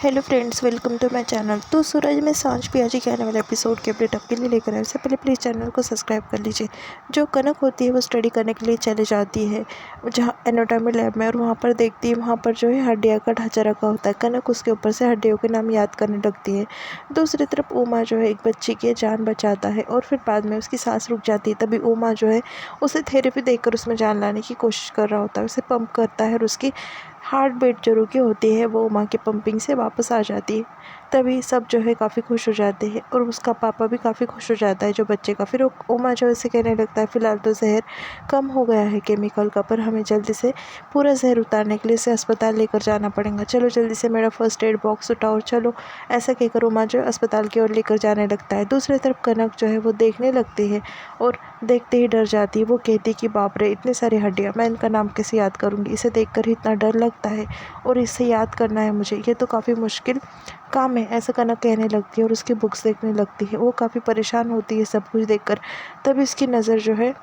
Hello friends, welcome to my channel. तो सूरज में सांझ पियाजी के आने वाले एपिसोड के अपडेट आपके लिए लेकर आए। उससे पहले प्लीज़ चैनल को सब्सक्राइब कर लीजिए। जो कनक होती है वो स्टडी करने के लिए चले जाती है जहाँ एनाटॉमी लैब में, और वहाँ पर देखती है वहाँ पर जो है हड्डियाँ का ढांचा रखा होता है। कनक उसके ऊपर से हड्डियों के नाम याद करने लगती है। दूसरी तरफ उमा जो है एक बच्ची की जान बचाता है और फिर बाद में उसकी सांस रुक जाती है। तभी उमा जो है उसे थेरेपी देकर उसमें जान लाने की कोशिश कर रहा होता है, उसे पंप करता है और उसकी हार्ट बीट जो रुकी होती है वो उमा के पंपिंग से वापस आ जाती है। तभी सब जो है काफ़ी खुश हो जाते हैं और उसका पापा भी काफ़ी खुश हो जाता है जो बच्चे का। फिर उमा जो ऐसे कहने लगता है, फ़िलहाल तो जहर कम हो गया है केमिकल का, पर हमें जल्दी से पूरा जहर उतारने के लिए इसे अस्पताल लेकर जाना पड़ेगा। चलो जल्दी से मेरा फर्स्ट एड बॉक्स उठाओ, चलो। ऐसा कहकर उमा जो है अस्पताल की ओर लेकर जाने लगता है। दूसरी तरफ कनक जो है वो देखने लगती है और देखते ही डर जाती है। वो कहती है कि बाप रे, इतनी सारी हड्डियाँ, मैं इनका नाम कैसे याद करूँगी। इसे देखकर ही इतना डर लगता है और इसे याद करना है मुझे, ये तो काफ़ी मुश्किल काम है। ऐसा कनक कहने लगती है और उसकी बुक्स देखने लगती है। वो काफ़ी परेशान होती है सब कुछ देखकर। तभी उसकी नज़र जो है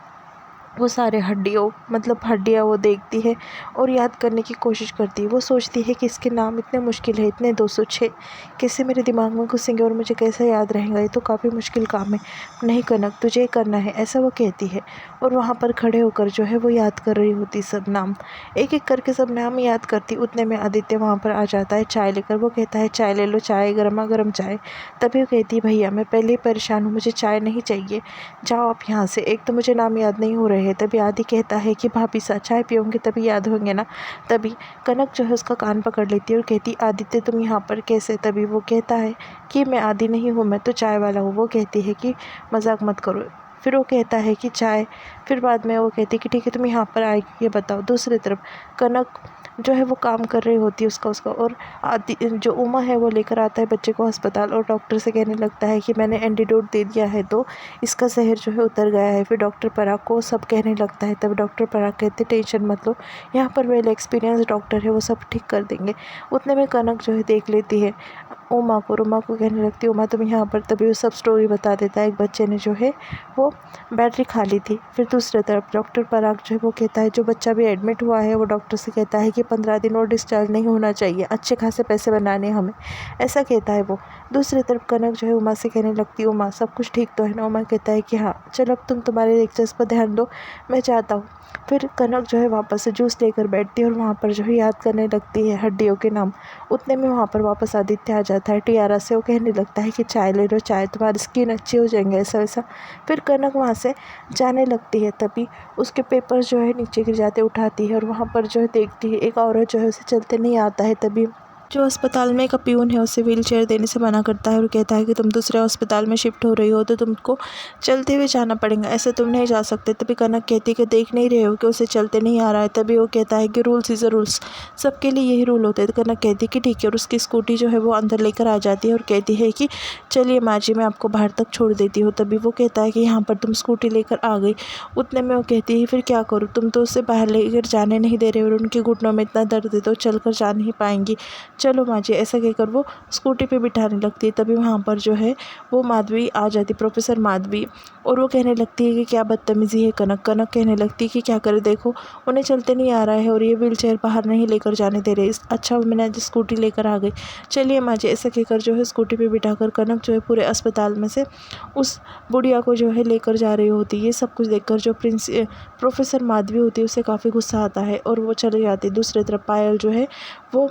वो सारे हड्डियाँ वो देखती है और याद करने की कोशिश करती है। वो सोचती है कि इसके नाम इतने मुश्किल है, इतने 206 कैसे मेरे दिमाग में घुसेंगे और मुझे कैसे याद रहेगा, ये तो काफ़ी मुश्किल काम है। नहीं कनक, तुझे करना है, ऐसा वो कहती है। और वहाँ पर खड़े होकर जो है वो याद कर रही होती सब नाम, एक एक करके सब नाम याद करती। उतने में आदित्य वहाँ पर आ जाता है चाय लेकर। वो कहता है चाय ले लो, चाय, गर्मा गर्म चाय। तभी वो कहती है भैया मैं पहले ही परेशान हूँ, मुझे चाय नहीं चाहिए, जाओ आप यहाँ से, एक तो मुझे नाम याद नहीं हो रहे हैं। तभी आदि कहता है कि भाभी सा चाय पियोगे तभी याद होंगे ना। तभी कनक जो है उसका कान पकड़ लेती है और कहती आदित्य तुम यहाँ पर कैसे। तभी वो कहता है कि मैं आदि नहीं हूँ, मैं तो चाय वाला हूँ। वो कहती है कि मजाक मत करो। फिर वो कहता है कि चाय। फिर बाद में वो कहती है कि ठीक है तुम यहाँ पर आएगी, ये बताओ। दूसरी तरफ कनक जो है वो काम कर रही होती है उसका और आदि जो उमा है वो लेकर आता है बच्चे को अस्पताल और डॉक्टर से कहने लगता है कि मैंने एंटीडोट दे दिया है तो इसका जहर जो है उतर गया है। फिर डॉक्टर पराग को सब कहने लगता है। तब डॉक्टर पराग कहते टेंशन मत लो, यहाँ पर वेल एक्सपीरियंस डॉक्टर है, वो सब ठीक कर देंगे। उतने में कनक जो है देख लेती है उमा को कहने लगती है उमा तुम यहाँ पर। तभी वो सब स्टोरी बता देता है, एक बच्चे ने जो है वो बैटरी खा ली थी। फिर दूसरी तरफ डॉक्टर पराग जो है वो कहता है जो बच्चा भी एडमिट हुआ है वो डॉक्टर से कहता है कि 15 दिन और डिस्चार्ज नहीं होना चाहिए, अच्छे खासे पैसे बनाने हमें, ऐसा कहता है वो। दूसरी तरफ कनक जो है उमा से कहने लगती है उमा सब कुछ ठीक तो है ना। उमा कहता है कि हाँ चलो अब तुम तुम्हारे लेक्चर्स पर ध्यान दो, मैं चाहता हूँ। फिर कनक जो है वापस से जूस लेकर बैठती है और वहाँ पर जो है याद करने लगती है हड्डियों के नाम। उतने में वहाँ पर वापस आदित्य आ जाता है टियारा से। वो कहने लगता है कि चाय ले लो, चाय, तुम्हारी स्किन अच्छी हो जाएंगे, ऐसा वैसा। फिर कनक वहाँ से जाने लगती है। तभी उसके पेपर्स जो है नीचे गिर जाते, उठाती है और वहाँ पर जो है देखती है एक औरत जो है उसे चलते नहीं आता है। तभी जो अस्पताल में एक प्यून है उसे व्हील चेयर देने से मना करता है और कहता है कि तुम दूसरे अस्पताल में शिफ्ट हो रही हो तो तुमको चलते हुए जाना पड़ेगा, ऐसे तुम नहीं जा सकते। तभी कनक कहती है कि देख नहीं रहे हो कि उसे चलते नहीं आ रहा है। तभी वो कहता है कि रूल्स इज़ अ रूल्स, सबके लिए यही रूल होते हैं। तो कनक कहती है कि ठीक है और उसकी स्कूटी जो है वो अंदर लेकर आ जाती है और कहती है कि चलिए माँ जी मैं आपको बाहर तक छोड़ देती हूँ। तभी वो कहता है कि यहाँ पर तुम स्कूटी लेकर आ गई। उतने में वो कहती है फिर क्या करूँ, तुम तो उसे बाहर लेकर जाने नहीं दे रहे हो और उनके घुटनों में इतना दर्द है तो चल कर जा नहीं पाएंगी, चलो माँ जी, ऐसा कहकर वो स्कूटी पे बिठाने लगती है। तभी वहाँ पर जो है वो माधवी आ जाती, प्रोफेसर माधवी, और वो कहने लगती है कि क्या बदतमीज़ी है कनक। कनक कहने लगती है कि क्या करे, देखो उन्हें चलते नहीं आ रहा है और ये व्हील चेयर बाहर नहीं लेकर जाने दे रहे, अच्छा मैंने आज स्कूटी लेकर आ गई, चलिए माँ जी। ऐसा कहकर जो है स्कूटी पे बिठाकर कनक जो है पूरे अस्पताल में से उस बुढ़िया को जो है लेकर जा रही होती है। ये सब कुछ देखकर जो प्रोफेसर माधवी होती है उसे काफ़ी गुस्सा आता है और वो चले जाती है। दूसरी तरफ पायल जो है वो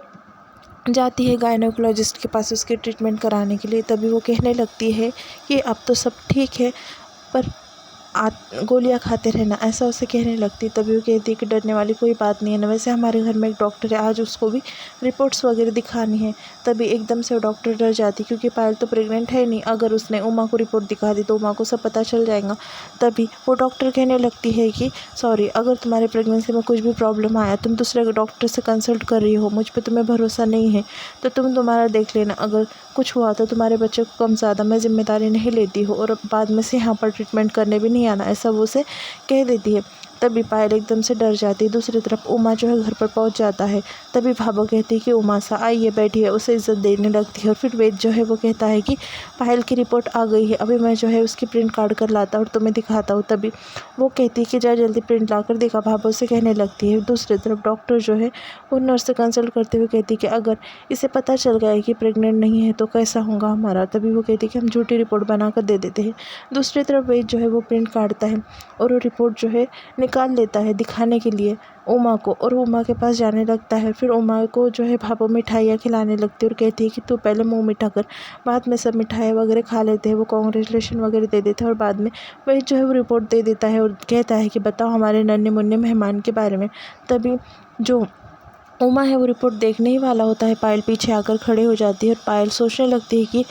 जाती है गायनेकोलॉजिस्ट के पास उसकी ट्रीटमेंट कराने के लिए। तभी वो कहने लगती है कि अब तो सब ठीक है पर गोलियां खाते रहना, ऐसा उसे कहने लगती। तभी वो कहती है कि डरने वाली कोई बात नहीं है ना, वैसे हमारे घर में एक डॉक्टर है, आज उसको भी रिपोर्ट्स वगैरह दिखानी है। तभी एकदम से वो डॉक्टर डर जाती क्योंकि पायल तो प्रेग्नेंट है नहीं, अगर उसने उमा को रिपोर्ट दिखा दी तो उमा को सब पता चल जाएगा। तभी वो डॉक्टर कहने लगती है कि सॉरी, अगर तुम्हारे प्रेगनेंसी में कुछ भी प्रॉब्लम आया, तुम दूसरे डॉक्टर से कंसल्ट कर रही हो, मुझ पर तुम्हें भरोसा नहीं है तो तुम तुम्हारा देख लेना, अगर कुछ हुआ तो तुम्हारे बच्चे को कम ज़्यादा मैं जिम्मेदारी नहीं लेती हूँ और बाद में से यहाँ पर ट्रीटमेंट करने भी नहीं आना, ऐसा वो उसे कह देती है। तभी पायल एकदम से डर जाती है। दूसरी तरफ उमा जो है घर पर पहुंच जाता है। तभी भाभो कहती है कि उमा सा आइए बैठिए, उसे इज्जत देने लगती है। और फिर वेद जो है वो कहता है कि पायल की रिपोर्ट आ गई है, अभी मैं जो है उसकी प्रिंट काट कर लाता और तुम्हें दिखाता हूँ। तभी वो कहती है कि जा जल्दी प्रिंट ला कर दिखा, भाभो से कहने लगती है। दूसरी तरफ डॉक्टर जो है वो नर्स से कंसल्ट करते हुए कहती है कि अगर इसे पता चल गया है कि प्रेग्नेंट नहीं है तो कैसा होगा हमारा। तभी वो कहती है कि हम झूठी रिपोर्ट बना कर दे देते हैं। दूसरी तरफ वेद जो है वो प्रिंट काटता है और वो रिपोर्ट जो है निकाल लेता है दिखाने के लिए उमा को, और उमा के पास जाने लगता है। फिर उमा को जो है भाभो मिठाइयाँ खिलाने लगती है और कहती है कि तू पहले मुंह मीठा कर। बाद में सब मिठाई वगैरह खा लेते हैं, वो कॉन्ग्रेचुलेशन वगैरह दे देते हैं और बाद में वही जो है वो रिपोर्ट दे देता है और कहता है कि बताओ हमारे नन्हे मुन्ने मेहमान के बारे में। तभी जो उमा है वो रिपोर्ट देखने ही वाला होता है, पायल पीछे आकर खड़े हो जाती है और पायल सोचने लगती है कि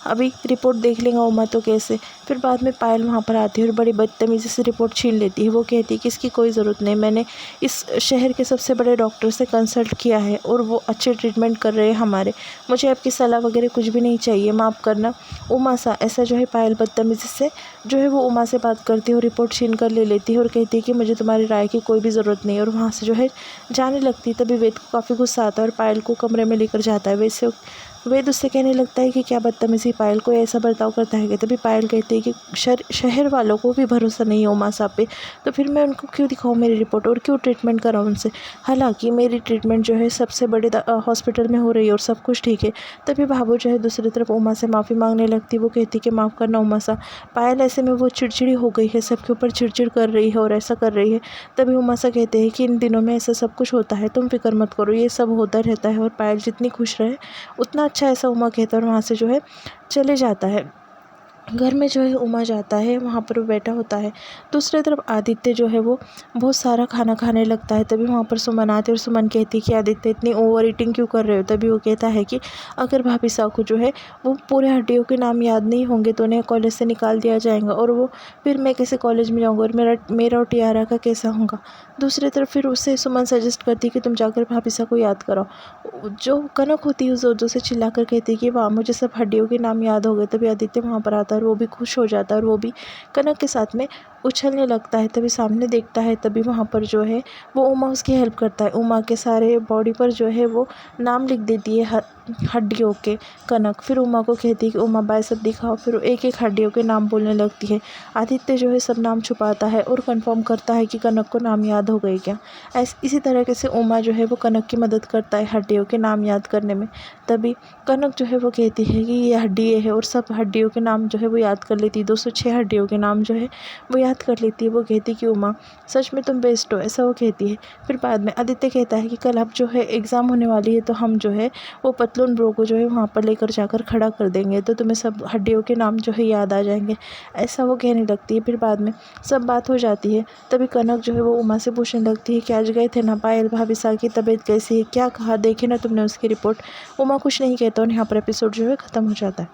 अभी रिपोर्ट देख लेगा उमा तो कैसे। फिर बाद में पायल वहाँ पर आती है और बड़ी बदतमीज़ी से रिपोर्ट छीन लेती है। वो कहती है कि इसकी कोई ज़रूरत नहीं, मैंने इस शहर के सबसे बड़े डॉक्टर से कंसल्ट किया है और वो अच्छे ट्रीटमेंट कर रहे हैं हमारे, मुझे आपकी सलाह वगैरह कुछ भी नहीं चाहिए, माफ़ करना उमा सा। ऐसा जो है पायल बदतमीज़ी से जो है वो उमा से बात करती है और रिपोर्ट छीन कर ले लेती है और कहती है कि मुझे तुम्हारी राय की कोई भी ज़रूरत नहीं है, और वहाँ से जो है जाने लगती है। तभी वेद को काफ़ी गुस्सा आता है और पायल को कमरे में लेकर जाता है। वैसे वेद उससे कहने लगता है कि क्या बदतमीज़ी, पायल को ऐसा बर्ताव करता है। तभी पायल कहती है कि शहर वालों को भी भरोसा नहीं है उमा साहब पे, तो फिर मैं उनको क्यों दिखाऊं मेरी रिपोर्ट और क्यों ट्रीटमेंट कराऊं उनसे। हालांकि मेरी ट्रीटमेंट जो है सबसे बड़े हॉस्पिटल में हो रही है और सब कुछ ठीक है। तभी भाभो जो है दूसरी तरफ उमा से माफ़ी मांगने लगती है। वो कहती है कि माफ़ करना उमा सा। पायल ऐसे में वो चिड़चिड़ी हो गई है, सबके ऊपर चिड़चिड़ कर रही है और ऐसा कर रही है। तभी उमा सा कहते हैं कि इन दिनों में ऐसा सब कुछ होता है, तुम फिक्र मत करो, ये सब होता रहता है और पायल जितनी खुश रहे उतना अच्छा, ऐसा उमा कहता है और वहाँ से जो है चले जाता है। घर में जो है उमा जाता है, वहाँ पर वो बैठा होता है। दूसरी तरफ आदित्य जो है वो बहुत सारा खाना खाने लगता है। तभी वहाँ पर सुमन आती है और सुमन कहती है कि आदित्य इतनी ओवर ईटिंग क्यों कर रहे हो। तभी वो कहता है कि अगर भाभी साहब को जो है वो पूरे हड्डियों के नाम याद नहीं होंगे तो उन्हें कॉलेज से निकाल दिया जाएगा और वो फिर मैं कैसे कॉलेज में जाऊँगा और मेरा और टियारा का कैसा होगा। दूसरी तरफ फिर उससे सुमन सजेस्ट करती है कि तुम जाकर भाभी साहब को याद कराओ। जो कनक होती है जोर जोर से चिल्लाकर कहती है कि वाह मुझे सब हड्डियों के नाम याद हो गए। तभी आदित्य वहाँ पर आता है और वो भी खुश हो जाता है और वो भी कनक के साथ में उछलने लगता है। तभी सामने देखता है, तभी वहाँ पर जो है वो उमा उसकी हेल्प करता है। उमा के सारे बॉडी पर जो है वो नाम लिख देती है हड्डियों के कनक। फिर उमा को कहती है कि उमा बाइसेप दिखाओ। फिर एक एक हड्डियों के नाम बोलने लगती है। आदित्य जो है सब नाम छुपाता है और कंफर्म करता है कि कनक को नाम याद हो गए क्या। इसी तरीके से उमा जो है वो कनक की मदद करता है हड्डियों के नाम याद करने में। तभी कनक जो है वो कहती है कि ये हड्डी है और सब हड्डियों के नाम जो है वो याद कर लेती है। 206 हड्डियों के नाम जो है वो याद कर लेती है। वो कहती है कि उमा सच में तुम बेस्ट हो, ऐसा वो कहती है। फिर बाद में आदित्य कहता है कि कल अब जो है एग्ज़ाम होने वाली है तो हम जो है वो पतलून ब्रो को जो है वहाँ पर लेकर जाकर खड़ा कर देंगे तो तुम्हें सब हड्डियों के नाम जो है याद आ जाएंगे, ऐसा वो कहने लगती है। फिर बाद में सब बात हो जाती है। तभी कनक जो है वो उमा से पूछने लगती है कि आज गए थे ना पायल भाभी साहब की तबीयत कैसी है, क्या कहा, देखे ना तुमने उसकी रिपोर्ट। उमा कुछ नहीं कहता और यहाँ पर एपिसोड जो है ख़त्म हो जाता है।